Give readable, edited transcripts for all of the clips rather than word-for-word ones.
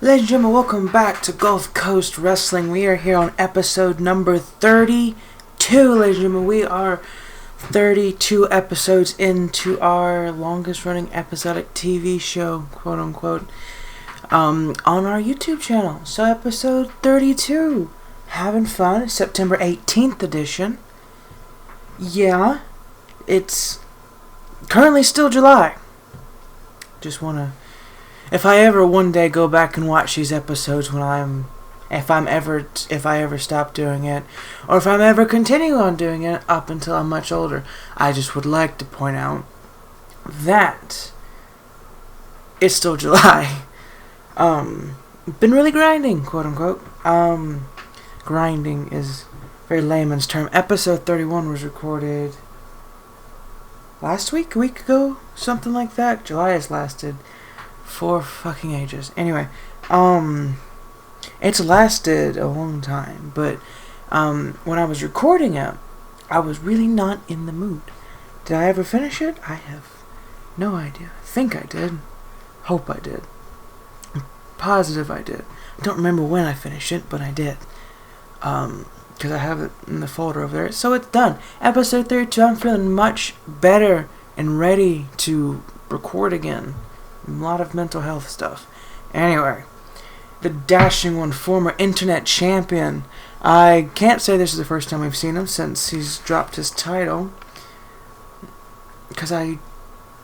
Ladies and gentlemen, welcome back to Gulfcoast Wrestling. We are here on episode number 32. Ladies and gentlemen, we are 32 episodes into our longest running episodic TV show, quote unquote, on our YouTube channel. So episode 32, having fun, September 18th edition. Yeah, it's currently still July. Just want to, if I ever one day go back and watch these episodes if I ever stop doing it, or if I'm ever continue on doing it up until I'm much older, I just would like to point out that it's still July. Been really grinding, quote unquote. Grinding is a very layman's term. Episode 31 was recorded last week, a week ago, something like that. July has lasted 4 fucking ages. Anyway, it's lasted a long time, but when I was recording it, I was really not in the mood. Did I ever finish it? I have no idea. I think I did. Hope I did. I'm positive I did. I don't remember when I finished it, but I did. Because I have it in the folder over there. So it's done. Episode 32, I'm feeling much better and ready to record again. A lot of mental health stuff. Anyway, the dashing one, former internet champion. I can't say this is the first time we've seen him since he's dropped his title, because I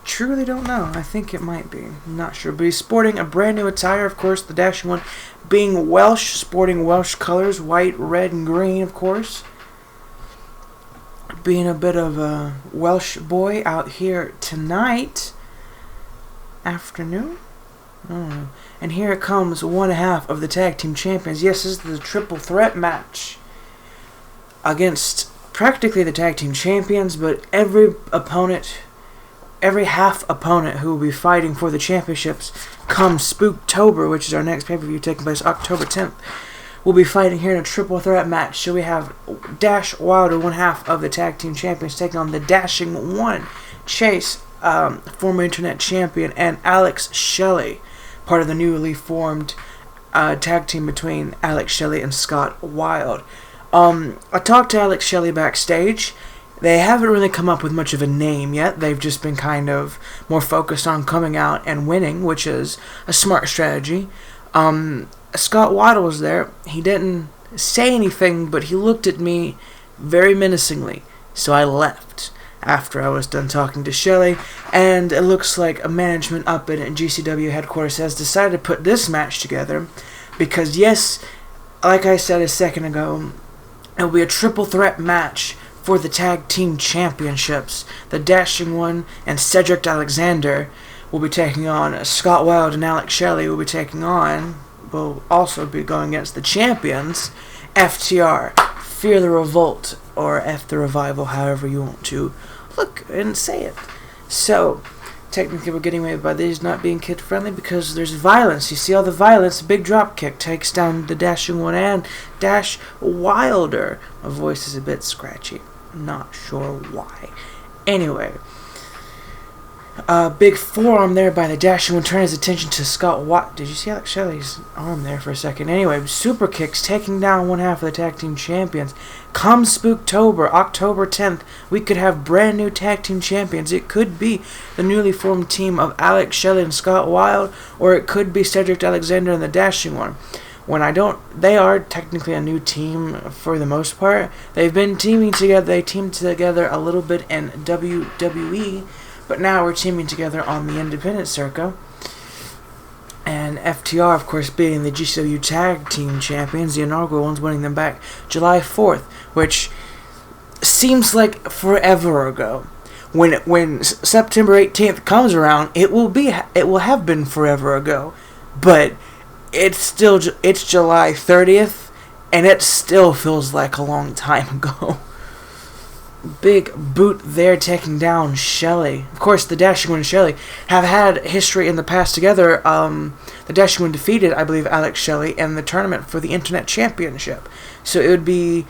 truly don't know. I think it might be. I'm not sure. But he's sporting a brand new attire, of course, the dashing one being Welsh, sporting Welsh colors, white, red, and green, of course. Being a bit of a Welsh boy out here tonight. Afternoon? I don't know. And here it comes, one half of the tag team champions. Yes, this is the triple threat match against practically the tag team champions, but every half opponent who will be fighting for the championships come Spooktober, which is our next pay-per-view taking place October 10th, will be fighting here in a triple threat match. So we have Dash Wilder, one half of the tag team champions, taking on the Dashing One, Chase, former internet champion, and Alex Shelley, part of the newly formed tag team between Alex Shelley and Scott Wilde. I talked to Alex Shelley backstage. They haven't really come up with much of a name yet. They've just been kind of more focused on coming out and winning, which is a smart strategy. Scott Wilde was there. He didn't say anything, but he looked at me very menacingly, so I left after I was done talking to Shelley, and it looks like a management up at GCW headquarters has decided to put this match together because, yes, like I said a second ago, it will be a triple threat match for the tag team championships. The Dashing One and Cedric Alexander will be taking on Scott Wilde, and Alex Shelley will also be going against the champions, FTR, Fear the Revolt, or F the Revival, however you want to look and say it. So, technically we're getting away by these not being kid-friendly because there's violence. You see all the violence. Big drop kick takes down the Dashing One and Dash Wilder. My voice is a bit scratchy. Not sure why. Anyway, big forearm there by the Dashing One. Turn his attention to Scott Watt. Did you see Alex Shelley's arm there for a second? Anyway, super kicks taking down one half of the tag team champions. Come Spooktober, October 10th, we could have brand new tag team champions. It could be the newly formed team of Alex Shelley and Scott Wilde, or it could be Cedric Alexander and the Dashing One. They are technically a new team for the most part. They've been teaming together. They teamed together a little bit in WWE, but now we're teaming together on the independent circuit. And FTR, of course, being the GCW Tag Team Champions, the inaugural ones, winning them back July 4th, which seems like forever ago. When September 18th comes around, it will have been forever ago, but it's July 30th, and it still feels like a long time ago. Big boot there taking down Shelley. Of course, the Dashing One and Shelley have had history in the past together. The Dashing One defeated, I believe, Alex Shelley in the tournament for the Internet Championship. So it would be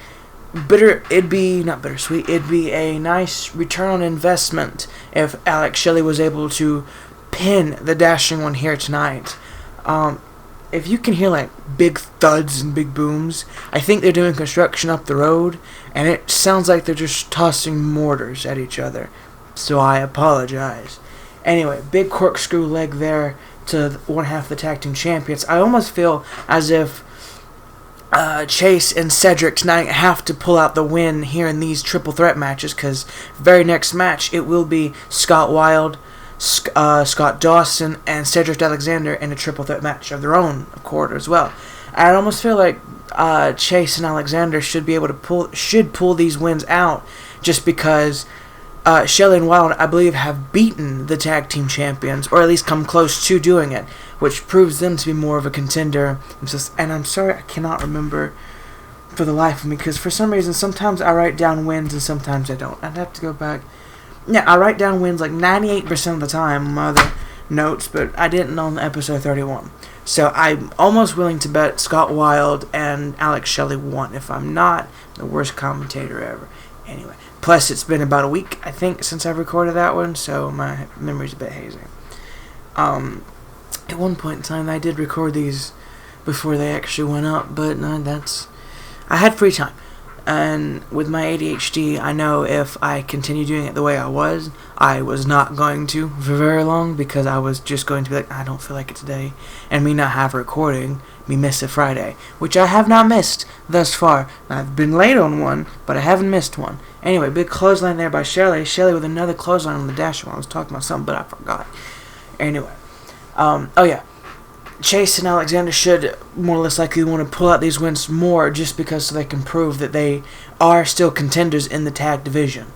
not bittersweet, it'd be a nice return on investment if Alex Shelley was able to pin the Dashing One here tonight. if you can hear like big thuds and big booms, I think they're doing construction up the road, and it sounds like they're just tossing mortars at each other. So I apologize. Anyway, big corkscrew leg there to one half of the tag team champions. I almost feel as if Chase and Cedric tonight have to pull out the win here in these triple threat matches, because very next match it will be Scott Wilde, Scott Dawson, and Cedric Alexander in a triple threat match of their own accord as well. I almost feel like Chase and Alexander should be able to pull these wins out, just because Shelley and Wilde, I believe, have beaten the tag team champions, or at least come close to doing it, which proves them to be more of a contender. And I'm sorry, I cannot remember for the life of me, because for some reason, sometimes I write down wins and sometimes I don't. I'd have to go back. Yeah, I write down wins like 98% of the time on my other notes, but I didn't on episode 31. So I'm almost willing to bet Scott Wilde and Alex Shelley won. If I'm not, the worst commentator ever. Anyway, plus it's been about a week, I think, since I've recorded that one, so my memory's a bit hazy. At one point in time, I did record these before they actually went up, but I had free time. And with my ADHD, I know if I continue doing it the way I was not going to for very long, because I was just going to be like, I don't feel like it today, and me not have a recording, me miss a Friday, which I have not missed thus far. I've been late on one, but I haven't missed one. Anyway, big clothesline there by Shelley. Shelley with another clothesline on the dash when I was talking about something, but I forgot. Anyway, Chase and Alexander should more or less likely want to pull out these wins more, just because so they can prove that they are still contenders in the tag division.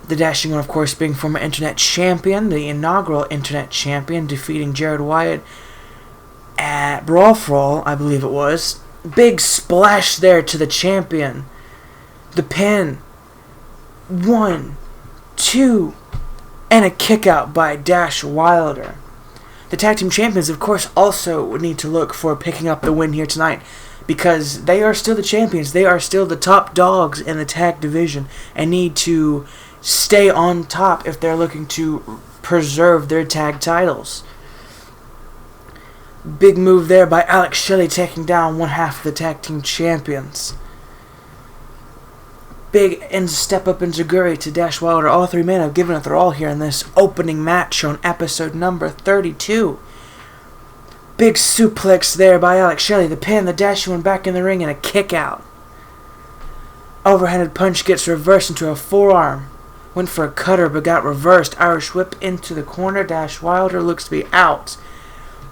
The dashing one, of course, being former Internet Champion, the inaugural Internet Champion, defeating Jared Wyatt at Brawl for All, I believe it was. Big splash there to the champion. The pin. 1, 2, and a kick out by Dash Wilder. The tag team champions, of course, also would need to look for picking up the win here tonight, because they are still the champions. They are still the top dogs in the tag division and need to stay on top if they're looking to preserve their tag titles. Big move there by Alex Shelley, taking down one half of the tag team champions. Big step up enziguri to Dash Wilder. All three men have given it their all here in this opening match on episode number 32. Big suplex there by Alex Shelley. The pin, the Dash went back in the ring, and a kick out. Overhanded punch gets reversed into a forearm. Went for a cutter but got reversed. Irish whip into the corner. Dash Wilder looks to be out.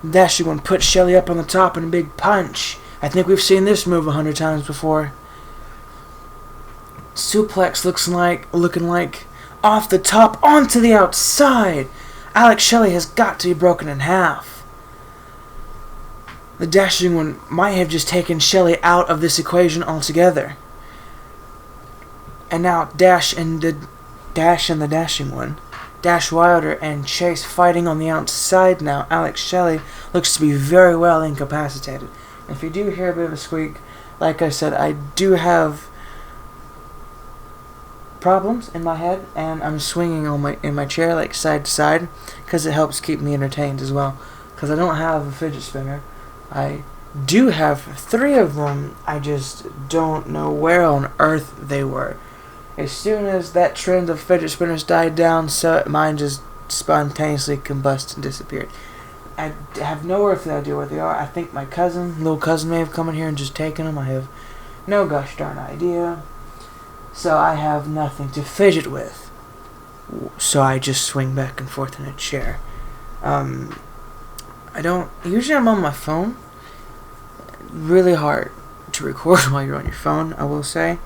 Dash one puts Shelley up on the top and a big punch. I think we've seen this move 100 times before. Suplex looking like off the top onto the outside. Alex Shelley has got to be broken in half. The dashing one might have just taken Shelley out of this equation altogether. And now Dash and the dashing one. Dash Wilder and Chase fighting on the outside now. Alex Shelley looks to be very well incapacitated. If you do hear a bit of a squeak, like I said, I do have problems in my head, and I'm swinging in my chair like side to side, because it helps keep me entertained as well, because I don't have a fidget spinner. I do have 3 of them, I just don't know where on earth they were. As soon as that trend of fidget spinners died down, so mine just spontaneously combusted and disappeared. I have no earthly idea where they are. I think my little cousin may have come in here and just taken them. I have no gosh darn idea. So I have nothing to fidget with. So I just swing back and forth in a chair. Usually I'm on my phone. Really hard to record while you're on your phone, I will say.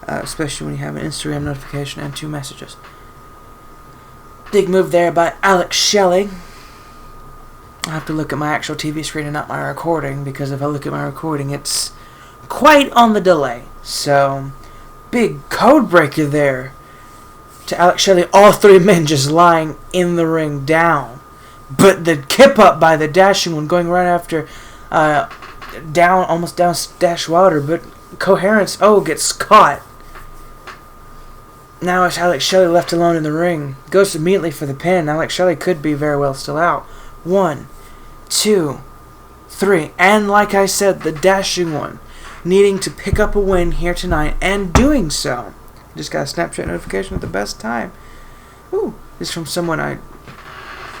Especially when you have an Instagram notification and 2 messages. Big move there by Alex Shelley. I have to look at my actual TV screen and not my recording, because if I look at my recording, it's quite on the delay. So, big code breaker there to Alex Shelley. All 3 men just lying in the ring down. But the kip up by the dashing one going right after almost down Dash Wilder, but Coherence gets caught. Now it's Alex Shelley left alone in the ring. Goes immediately for the pin. Alex Shelley could be very well still out. 1, 2, 3. And like I said, the dashing one, needing to pick up a win here tonight and doing so. Just got a Snapchat notification at the best time. Ooh, this is from someone I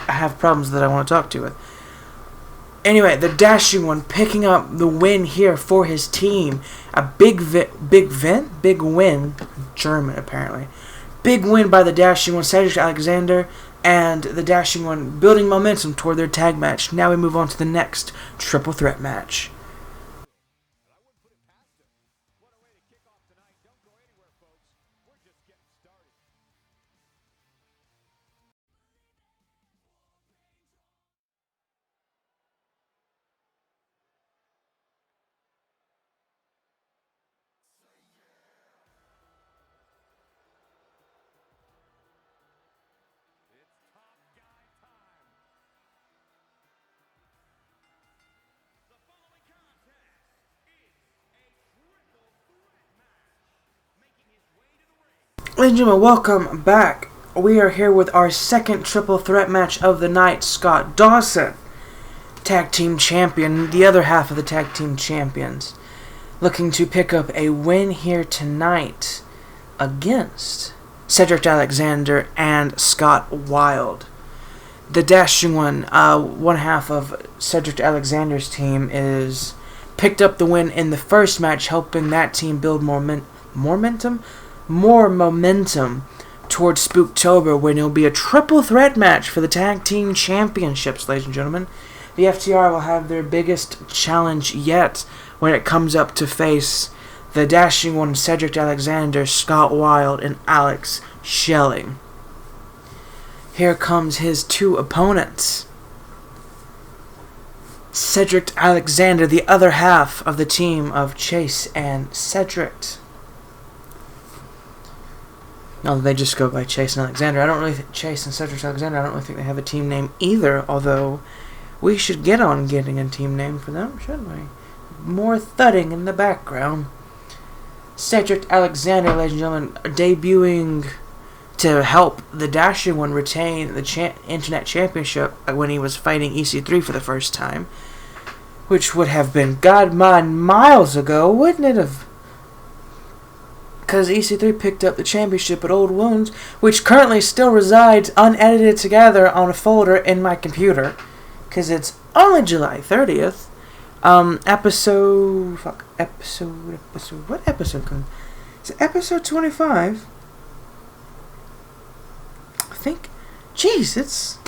have problems that I want to talk to with. Anyway, the dashing one picking up the win here for his team. A big win. German, apparently. Big win by the dashing one, Cedric Alexander, and the dashing one building momentum toward their tag match. Now we move on to the next triple threat match. Ladies and gentlemen, welcome back. We are here with our second triple threat match of the night. Scott Dawson, tag team champion, the other half of the tag team champions, looking to pick up a win here tonight against Cedric Alexander and Scott Wilde. The dashing one half of Cedric Alexander's team is picked up the win in the first match, helping that team build more momentum towards Spooktober, when it will be a triple threat match for the tag team championships, ladies and gentlemen. The FTR will have their biggest challenge yet when it comes up to face the dashing one Cedric Alexander, Scott Wilde, and Alex Shelley. Here comes his two opponents. Cedric Alexander, the other half of the team of Chase and Cedric. No, they just go by Chase and Alexander. I don't really think Chase and Cedric Alexander, I don't really think they have a team name either, although we should get on getting a team name for them, shouldn't we? More thudding in the background. Cedric Alexander, ladies and gentlemen, debuting to help the dashing one retain the Internet Championship when he was fighting EC3 for the first time, which would have been miles ago, wouldn't it have? Because EC3 picked up the championship at Old Wounds, which currently still resides unedited together on a folder in my computer, because it's only July 30th. What episode comes? Is it episode 25? I think. Jeez, it's...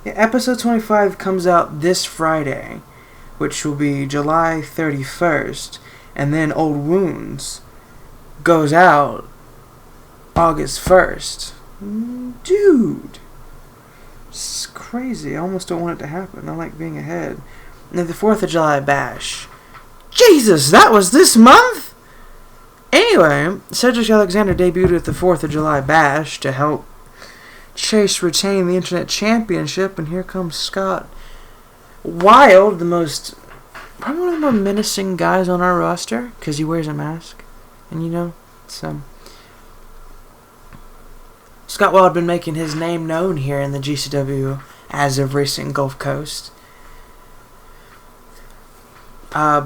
Yeah, episode 25 comes out this Friday, which will be July 31st, and then Old Wounds goes out August 1st. Dude, it's crazy. I almost don't want it to happen. I like being ahead. And then the 4th of July bash. Jesus, that was this month? Anyway, Cedric Alexander debuted at the 4th of July bash to help Chase retain the Internet Championship, and here comes Scott Wilde, probably one of the more menacing guys on our roster, because he wears a mask. And so Scott Wilde had been making his name known here in the GCW as of recent Gulfcoast.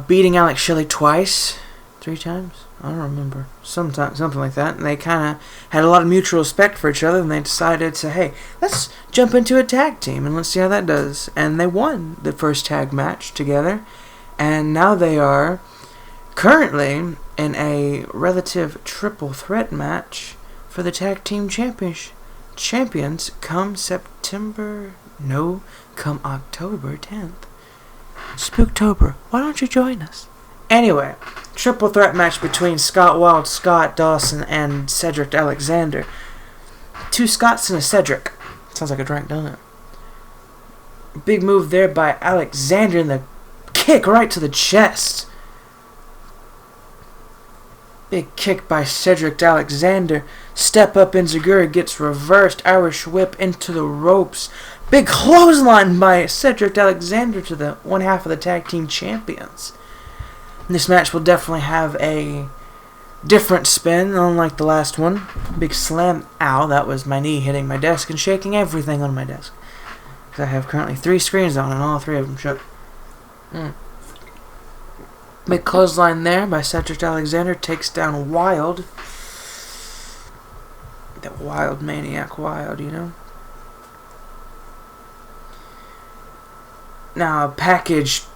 Beating Alex Shelley twice, 3 times, I don't remember, something like that. And they kind of had a lot of mutual respect for each other, and they decided to, hey, let's jump into a tag team and let's see how that does. And they won the first tag match together, and now they are currently in a relative triple threat match for the tag team champions come October 10th. Spooktober. Why don't you join us? Anyway, triple threat match between Scott Wilde, Scott Dawson, and Cedric Alexander. 2 Scotts and a Cedric. Sounds like a drink, doesn't it? Big move there by Alexander, and the kick right to the chest. Big kick by Cedric Alexander. Step up Enziguri gets reversed. Irish whip into the ropes. Big clothesline by Cedric Alexander to the one half of the tag team champions. And this match will definitely have a different spin, unlike the last one. Big slam. Ow, that was my knee hitting my desk and shaking everything on my desk. Because I have currently 3 screens on and all 3 of them shook. Mm. Big clothesline there by Cedric Alexander. Takes down Wild. That Wild Maniac Wild, you know. Now package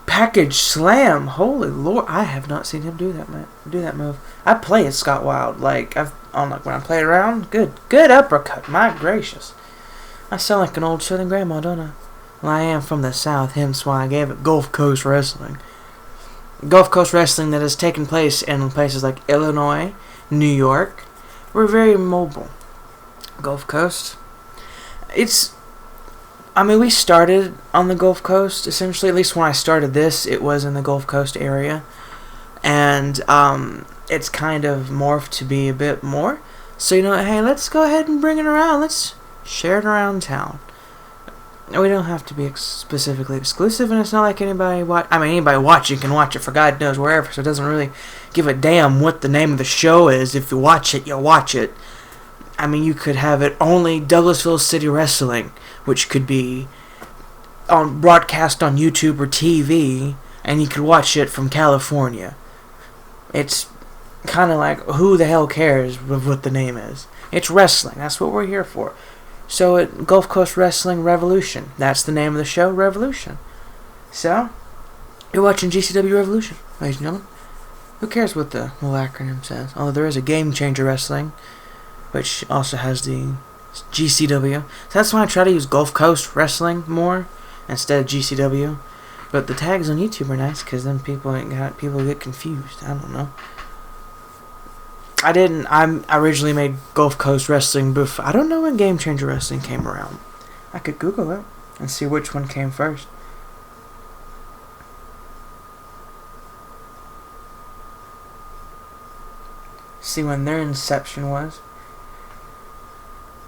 slam. Holy Lord, I have not seen him do that move. I play as Scott Wild. Like when I play around. Good uppercut. My gracious, I sound like an old Southern grandma, don't I? Well, I am from the South, hence why I gave it Gulf Coast Wrestling. Gulf Coast Wrestling that has taken place in places like Illinois, New York. We're very mobile. Gulf Coast. We started on the Gulf Coast, essentially. At least when I started this, it was in the Gulf Coast area. And it's kind of morphed to be a bit more. So, hey, let's go ahead and bring it around. Let's share it around town. We don't have to be specifically exclusive, and it's not like anybody watching can watch it for God knows wherever, so it doesn't really give a damn what the name of the show is. If you watch it, you'll watch it. You could have it only Douglasville City Wrestling, which could be broadcast on YouTube or TV, and you could watch it from California. It's kind of like, who the hell cares what the name is? It's wrestling. That's what we're here for. So at Gulf Coast Wrestling Revolution, that's the name of the show, Revolution. So, you're watching GCW Revolution, ladies and gentlemen. Who cares what the little acronym says? Although there is a Game Changer Wrestling, which also has the GCW. So that's why I try to use Gulf Coast Wrestling more instead of GCW. But the tags on YouTube are nice because then people get confused. I don't know. I originally made Gulf Coast Wrestling before. I don't know when Game Changer Wrestling came around. I could Google it and see which one came first. See when their inception was.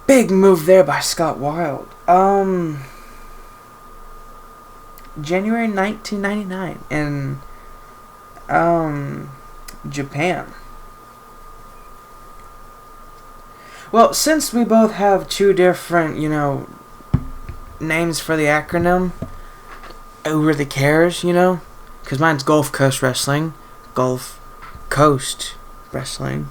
Big move there by Scott Wild. January 1999 in Japan. Well, since we both have two different, names for the acronym, who really cares, Because mine's Gulf Coast Wrestling, Gulf Coast Wrestling,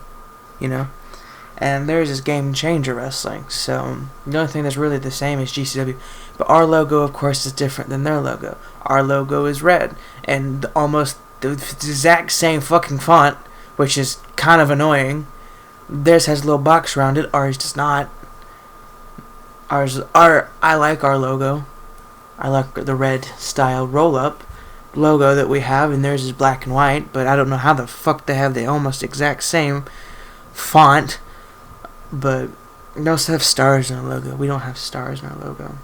And theirs is Game Changer Wrestling. So, the only thing that's really the same is GCW. But our logo, of course, is different than their logo. Our logo is red. And almost the exact same fucking font, which is kind of annoying. Theirs has a little box around it. Ours does not. I like our logo. I like the red style roll-up logo that we have, and theirs is black and white. But I don't know how the fuck they have the almost exact same font. But they also have stars in our logo. We don't have stars in our logo.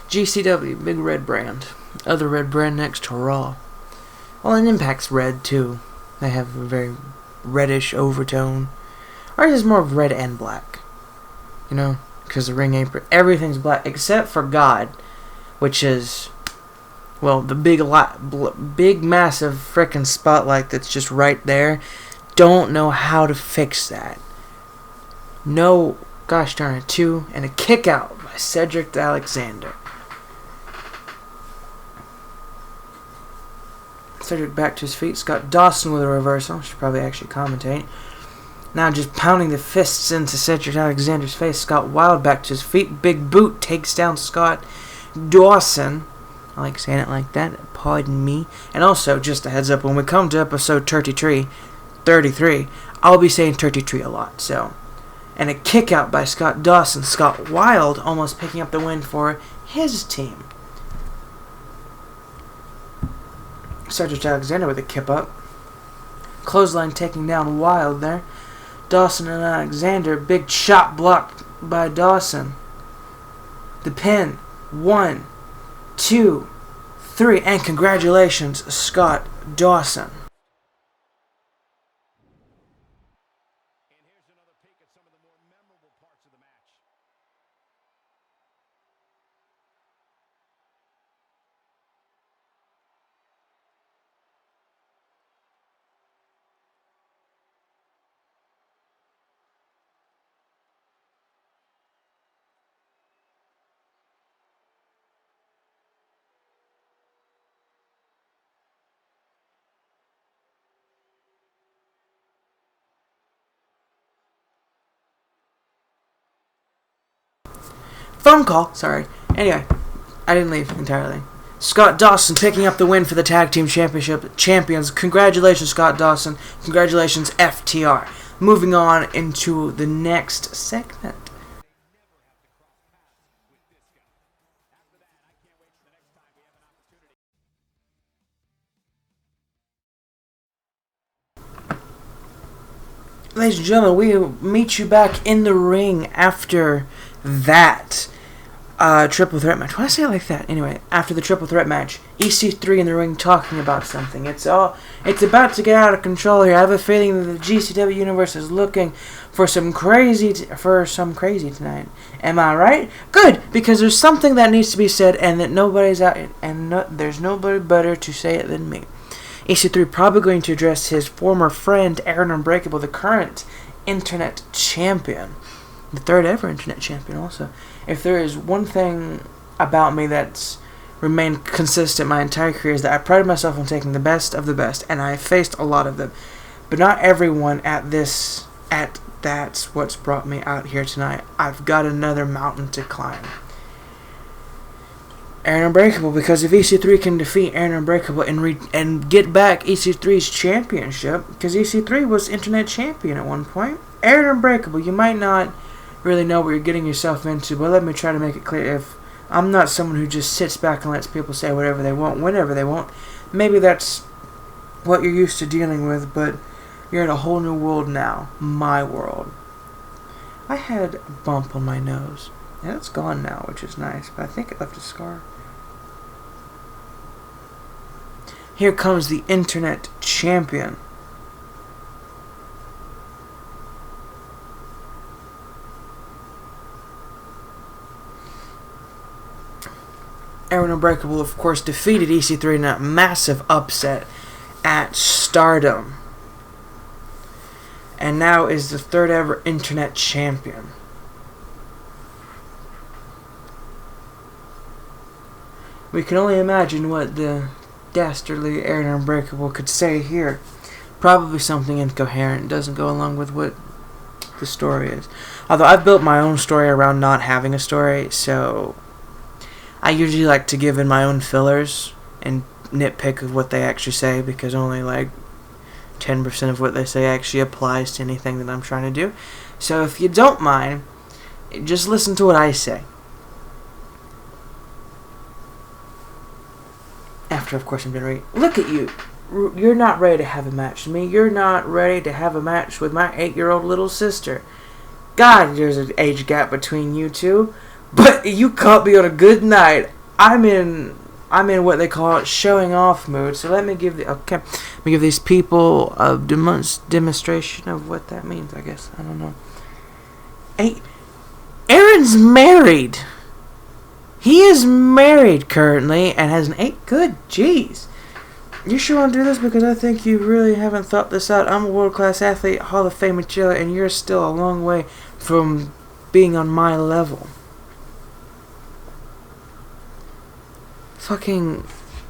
GCW, big red brand. Other red brand next to Raw. Well, and Impact's red too. They have a very reddish overtone. Ours is more of red and black. Because the ring apron, everything's black except for God, which is, well, the big massive frickin' spotlight that's just right there. Don't know how to fix that. No, gosh darn it, 2 and a kick out by Cedric Alexander. Cedric back to his feet. Scott Dawson with a reversal. Should probably actually commentate. Now just pounding the fists into Cedric Alexander's face. Scott Wild back to his feet. Big boot takes down Scott Dawson. I like saying it like that. Pardon me. And also, just a heads up, when we come to episode 33, I'll be saying 33 a lot. So, and a kick out by Scott Dawson. Scott Wild almost picking up the win for his team. Cedric Alexander with a kip up. Clothesline taking down Wild there. Dawson and Alexander. Big chop blocked by Dawson. The pin. 1, 2, 3. And congratulations, Scott Dawson. phone call. Sorry. Anyway, I didn't leave entirely. Scott Dawson picking up the win for the Tag Team Championship champions. Congratulations, Scott Dawson. Congratulations, FTR. Moving on into the next segment. Ladies and gentlemen, we meet you back in the ring after that triple threat match. Why did I say it like that? Anyway, after the triple threat match, EC3 in the ring talking about something. It's about to get out of control here. I have a feeling that the GCW universe is looking for some crazy tonight. Am I right? Good, because there's something that needs to be said, and that nobody's out, and there's nobody better to say it than me. EC3 probably going to address his former friend Aaron Unbreakable, the current internet champion, the third ever internet champion also. If there is one thing about me that's remained consistent my entire career, is that I pride myself on taking the best of the best, and I faced a lot of them. But not everyone that's what's brought me out here tonight. I've got another mountain to climb. Aaron Unbreakable, because if EC3 can defeat Aaron Unbreakable and get back EC3's championship, because EC3 was internet champion at one point. Aaron Unbreakable, you might not really know what you're getting yourself into, but let me try to make it clear. If I'm not someone who just sits back and lets people say whatever they want, whenever they want, maybe that's what you're used to dealing with, but you're in a whole new world now. My world. I had a bump on my nose, and it's gone now, which is nice, but I think it left a scar. Here comes the internet champion. Aaron Unbreakable, of course, defeated EC3 in a massive upset at Stardom. And now is the third ever internet champion. We can only imagine what the dastardly Aaron Unbreakable could say here. Probably something incoherent, doesn't go along with what the story is. Although I've built my own story around not having a story, so I usually like to give in my own fillers and nitpick of what they actually say, because only like 10% of what they say actually applies to anything that I'm trying to do. So if you don't mind, just listen to what I say. After, of course, I'm going to look at you. You're not ready to have a match with me. You're not ready to have a match with my 8-year-old little sister. God, there's an age gap between you two. But you caught me on a good night. I'm in what they call showing off mood. So let me give these people a demonstration of what that means. I guess I don't know. Aaron's married. He is married currently and has an good. Jeez. You sure want to do this? Because I think you really haven't thought this out. I'm a world-class athlete, Hall of Fame material, and you're still a long way from being on my level. Fucking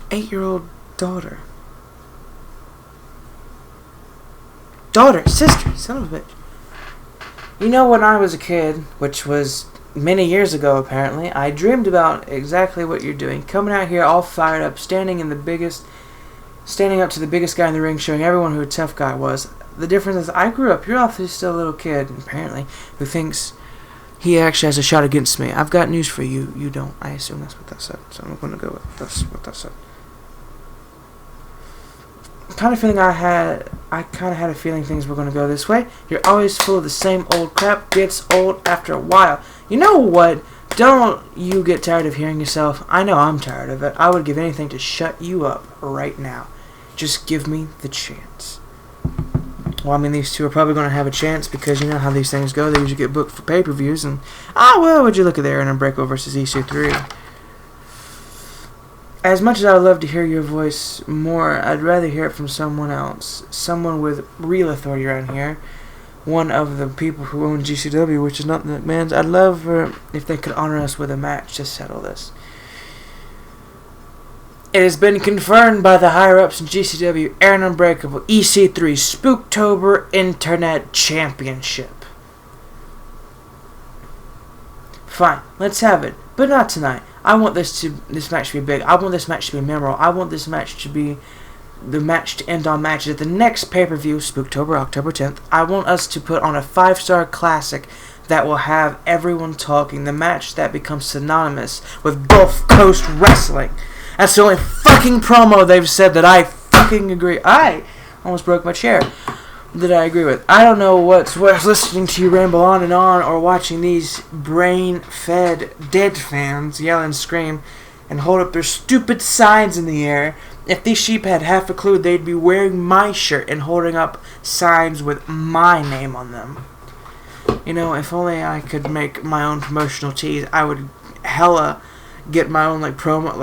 8-year-old daughter. Sister, son of a bitch. You know, when I was a kid, which was many years ago apparently, I dreamed about exactly what you're doing. Coming out here all fired up, standing up to the biggest guy in the ring, showing everyone who a tough guy was. The difference is I grew up, you're obviously still a little kid, apparently, who thinks he actually has a shot against me. I've got news for you. You don't. I assume that's what that said. So I'm going to go with what that said. Kind of feeling I kind of had a feeling things were going to go this way. You're always full of the same old crap. Gets old after a while. You know what? Don't you get tired of hearing yourself? I know I'm tired of it. I would give anything to shut you up right now. Just give me the chance. Well, I mean, these two are probably going to have a chance because you know how these things go. They usually get booked for pay-per-views. And, would you look at there, Aaron Unbreakable versus EC3. As much as I would love to hear your voice more, I'd rather hear it from someone else. Someone with real authority around here. One of the people who own GCW, which is not the McMahons. I'd love if they could honor us with a match to settle this. It has been confirmed by the higher-ups in GCW, Aaron Unbreakable, EC3, Spooktober Internet Championship. Fine, let's have it, but not tonight. I want this match to be big. I want this match to be memorable. I want this match to be the match to end on matches. At the next pay-per-view, Spooktober, October 10th, I want us to put on a 5-star classic that will have everyone talking. The match that becomes synonymous with Gulf Coast wrestling. That's the only fucking promo they've said that I fucking agree. I almost broke my chair. That I agree with. I don't know what's worse, listening to you ramble on and on, or watching these brain-fed dead fans yell and scream and hold up their stupid signs in the air. If these sheep had half a clue, they'd be wearing my shirt and holding up signs with my name on them. You know, if only I could make my own promotional tees, I would hella get my own promo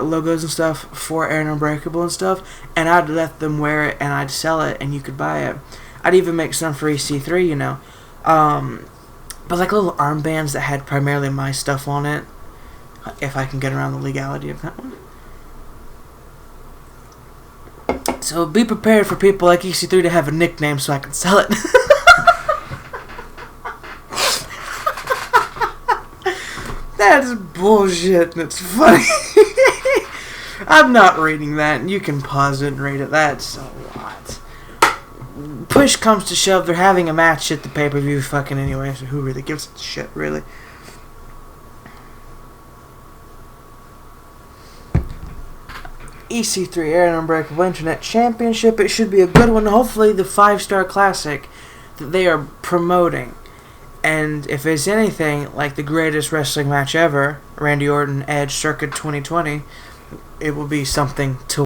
logos and stuff for Aaron Unbreakable and stuff, and I'd let them wear it and I'd sell it and you could buy it. I'd even make some for EC3, you know. But little armbands that had primarily my stuff on it, if I can get around the legality of that one. So be prepared for people like EC3 to have a nickname so I can sell it. That's bullshit and it's funny. I'm not reading that. You can pause it and read it. That's a lot. Push comes to shove, they're having a match at the pay-per-view fucking anyway, so who really gives a shit, really? EC3 Aaron Unbreakable Internet Championship. It should be a good one. Hopefully the 5-star classic that they are promoting. And if it's anything like the greatest wrestling match ever, Randy Orton Edge Circuit 2020, it will be something to.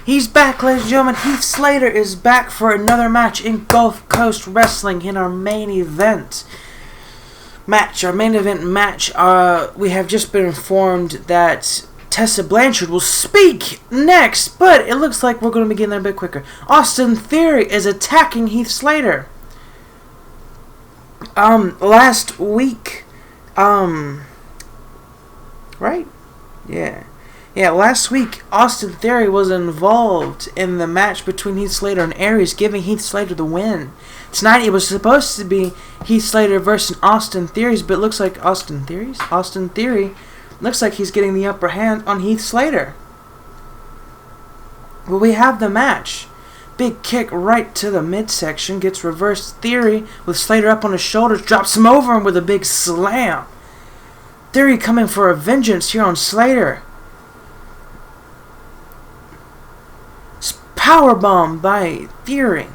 He's back, ladies and gentlemen. Heath Slater is back for another match in Gulf Coast Wrestling in our main event match. Our main event match, we have just been informed that Tessa Blanchard will speak next, but it looks like we're going to be getting there a bit quicker. Austin Theory is attacking Heath Slater. Last week, right? Yeah, last week, Austin Theory was involved in the match between Heath Slater and Aries, giving Heath Slater the win. Tonight, it was supposed to be Heath Slater versus Austin Theory, but it looks like Austin Theory looks like he's getting the upper hand on Heath Slater. Well, we have the match. Big kick right to the midsection. Gets reversed Theory with Slater up on his shoulders. Drops him over him with a big slam. Theory coming for a vengeance here on Slater. Powerbomb by Theory.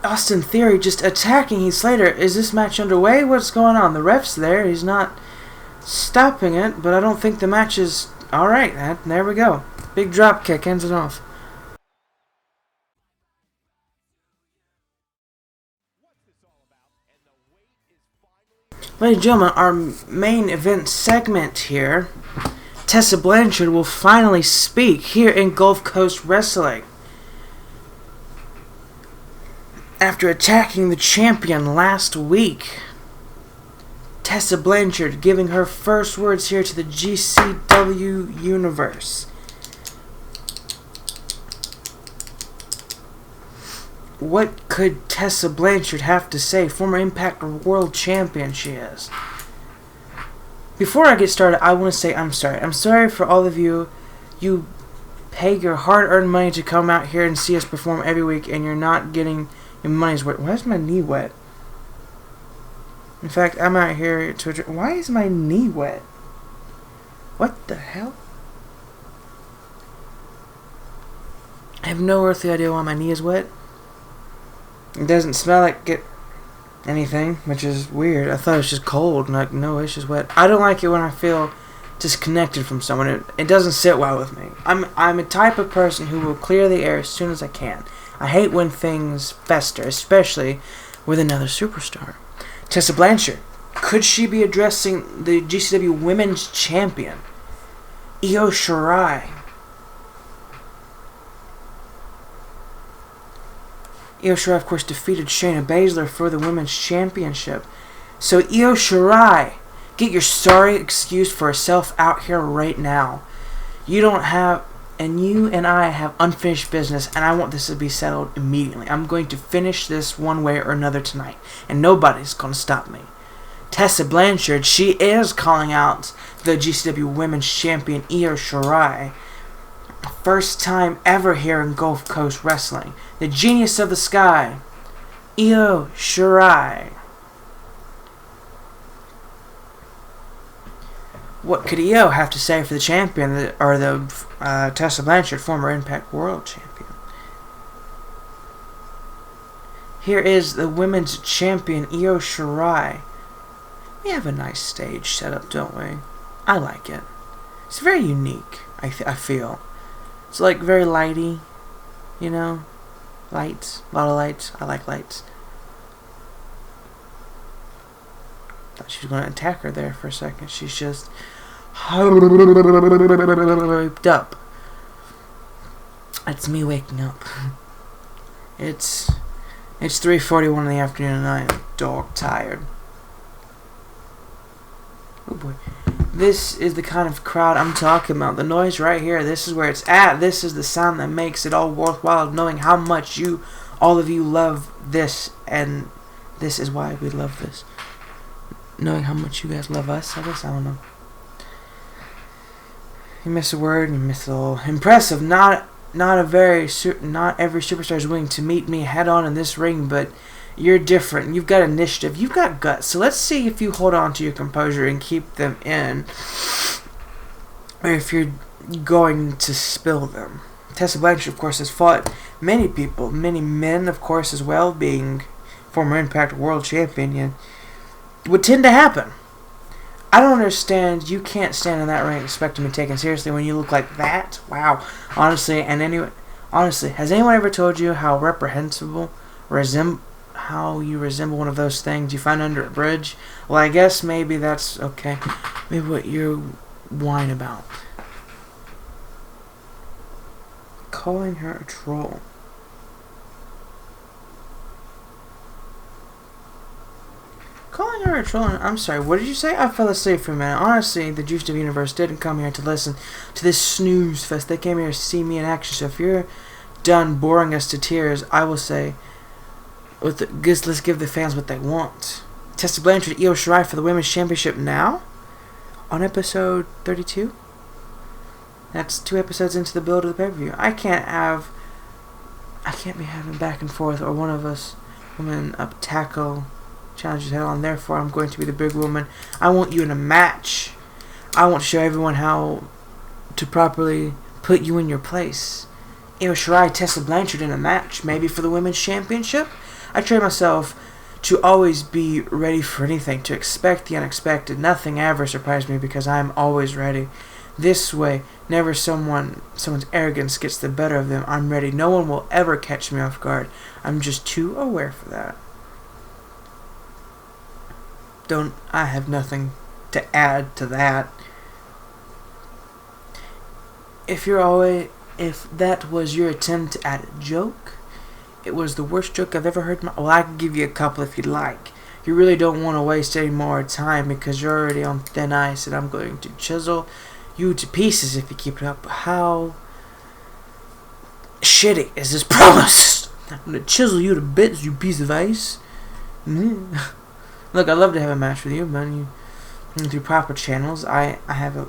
Austin Theory just attacking Heath Slater. Is this match underway? What's going on? The ref's there. He's not stopping it, but I don't think the match is... Alright, there we go. Big drop kick ends it off. Ladies and gentlemen, our main event segment here, Tessa Blanchard will finally speak here in Gulf Coast Wrestling. After attacking the champion last week, Tessa Blanchard giving her first words here to the GCW universe. What could Tessa Blanchard have to say? Former Impact World Champion she is. Before I get started, I want to say I'm sorry. I'm sorry for all of you. You pay your hard-earned money to come out here and see us perform every week, and you're not getting your money's worth. Why is my knee wet? In fact, I'm out here to... Why is my knee wet? What the hell? I have no earthly idea why my knee is wet. It doesn't smell like anything, which is weird. I thought it was just cold. No, it's just wet. I don't like it when I feel disconnected from someone. It doesn't sit well with me. I'm a type of person who will clear the air as soon as I can. I hate when things fester, especially with another superstar. Tessa Blanchard. Could she be addressing the GCW Women's Champion, Io Shirai? Io Shirai, of course, defeated Shayna Baszler for the Women's Championship. So Io Shirai Get your sorry excuse for yourself out here right now. You and I have unfinished business, and I want this to be settled immediately. I'm going to finish this one way or another tonight, and nobody's going to stop me. Tessa Blanchard, she is calling out the GCW Women's Champion Io Shirai. First time ever here in Gulf Coast Wrestling. The genius of the sky, Io Shirai. What could Io have to say for the champion, or the Tessa Blanchard, former Impact World Champion? Here is the Women's Champion, Io Shirai. We have a nice stage set up, don't we? I like it. It's very unique, I feel. It's like very lighty, you know? Lights. A lot of lights. I like lights. Thought she was going to attack her there for a second. She's just hyped up. It's me waking up. It's 3:41 in the afternoon and I am dog tired. Oh boy. This is the kind of crowd I'm talking about. The noise right here. This is where it's at. This is the sound that makes it all worthwhile, knowing how much all of you love this, and this is why we love this. Knowing how much you guys love us, I guess. I don't know. You miss a word and you miss it all. Impressive. Not every superstar is willing to meet me head on in this ring, but you're different. You've got initiative. You've got guts. So let's see if you hold on to your composure and keep them in, or if you're going to spill them. Tessa Blanchard, of course, has fought many people, many men, of course, as well, being former Impact World Champion. It would tend to happen. I don't understand. You can't stand in that ring and expect to be taken seriously when you look like that. Wow. Honestly, has anyone ever told you how how you resemble one of those things you find under a bridge? Well, I guess maybe that's okay. Maybe what you're whine about. Calling her a troll. Calling her a troll? I'm sorry, what did you say? I fell asleep for a minute. Honestly, the Juice of the Universe didn't come here to listen to this snooze fest. They came here to see me in action. So if you're done boring us to tears, I will say, let's give the fans what they want. Tessa Blanchard, Io Shirai for the Women's Championship now? On episode 32? That's 2 episodes into the build of the pay-per-view. I can't be having back and forth, or one of us women up tackle challenges head on. Therefore, I'm going to be the big woman. I want you in a match. I want to show everyone how to properly put you in your place. Io Shirai, Tessa Blanchard in a match, maybe for the Women's Championship. I train myself to always be ready for anything, to expect the unexpected. Nothing ever surprised me because I'm always ready. This way, never someone's arrogance gets the better of them. I'm ready. No one will ever catch me off guard. I'm just too aware for that. I have nothing to add to that. If that was your attempt to add a joke, it was the worst joke I've ever heard. Well, I can give you a couple if you'd like. You really don't want to waste any more time because you're already on thin ice, and I'm going to chisel you to pieces if you keep it up. How shitty is this promise? I'm going to chisel you to bits, you piece of ice. Look, I'd love to have a match with you, but through proper channels. I have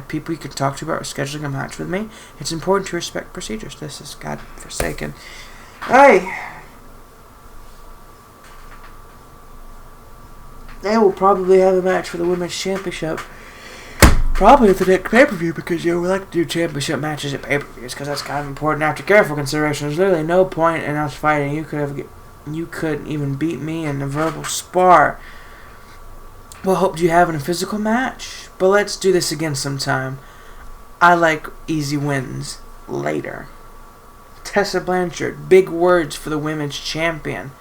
people you can talk to about scheduling a match with me. It's important to respect procedures. This is godforsaken. Hey! They will probably have a match for the Women's Championship. Probably at the next pay-per-view, because we like to do championship matches at pay-per-views, because that's kind of important after careful consideration. There's literally no point in us fighting. You couldn't even beat me in a verbal spar. What hope do you have in a physical match? But let's do this again sometime. I like easy wins later. Tessa Blanchard, big words for the Women's Champion.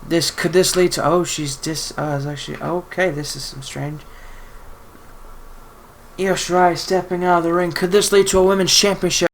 Could this lead to? Oh, is actually okay. This is some strange. Io Shirai stepping out of the ring. Could this lead to a Women's Championship